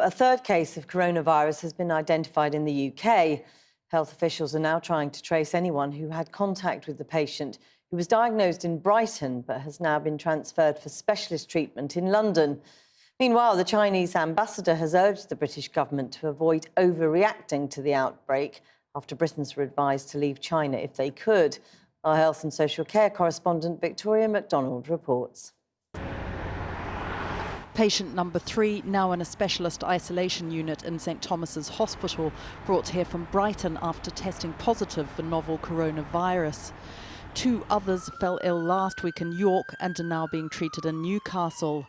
A third case of coronavirus has been identified in the UK. Health officials are now trying to trace anyone who had contact with the patient, who was diagnosed in Brighton but has now been transferred for specialist treatment in London. Meanwhile, the Chinese ambassador has urged the British government to avoid overreacting to the outbreak after Britons were advised to leave China if they could. Our health and social care correspondent Victoria MacDonald reports. Patient number 3, now in a specialist isolation unit in St Thomas's Hospital, brought here from Brighton after testing positive for novel coronavirus. 2 others fell ill last week in York and are now being treated in Newcastle.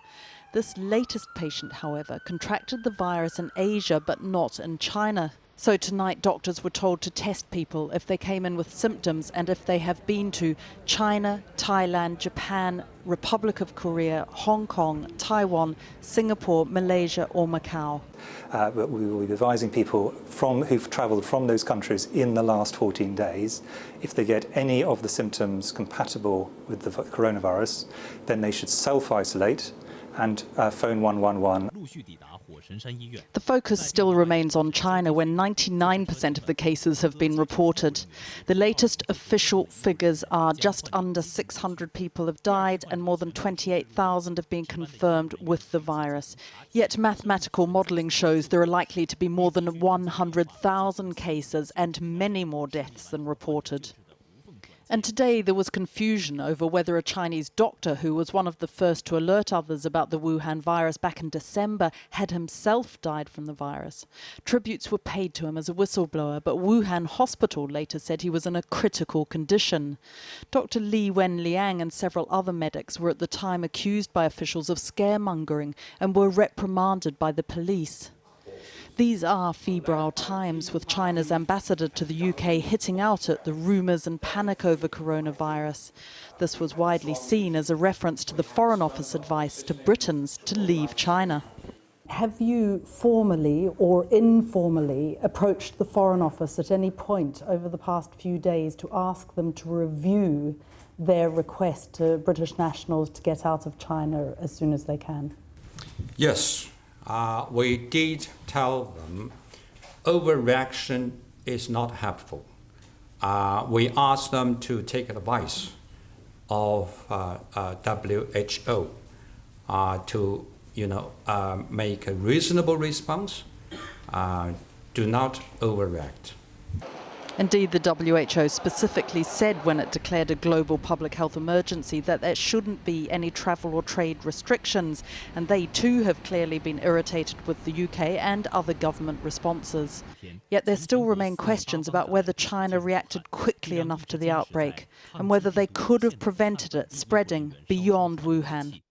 This latest patient, however, contracted the virus in Asia but not in China. So tonight doctors were told to test people if they came in with symptoms and if they have been to China, Thailand, Japan, Republic of Korea, Hong Kong, Taiwan, Singapore, Malaysia or Macau. But we will be advising people who've travelled from those countries in the last 14 days, if they get any of the symptoms compatible with the coronavirus, then they should self-isolate and phone 111. The focus still remains on China, where 99% of the cases have been reported. The latest official figures are just under 600 people have died and more than 28,000 have been confirmed with the virus. Yet mathematical modelling shows there are likely to be more than 100,000 cases and many more deaths than reported. And today there was confusion over whether a Chinese doctor, who was one of the first to alert others about the Wuhan virus back in December, had himself died from the virus. Tributes were paid to him as a whistleblower, but Wuhan Hospital later said he was in a critical condition. Dr. Li Wenliang and several other medics were at the time accused by officials of scaremongering and were reprimanded by the police. These are febrile times, with China's ambassador to the UK hitting out at the rumours and panic over coronavirus. This was widely seen as a reference to the Foreign Office advice to Britons to leave China. Have you formally or informally approached the Foreign Office at any point over the past few days to ask them to review their request to British nationals to get out of China as soon as they can? Yes. We did tell them overreaction is not helpful. We asked them to take advice of WHO to make a reasonable response. Do not overreact. Indeed, the WHO specifically said when it declared a global public health emergency that there shouldn't be any travel or trade restrictions, and they too have clearly been irritated with the UK and other government responses. Yet there still remain questions about whether China reacted quickly enough to the outbreak and whether they could have prevented it spreading beyond Wuhan.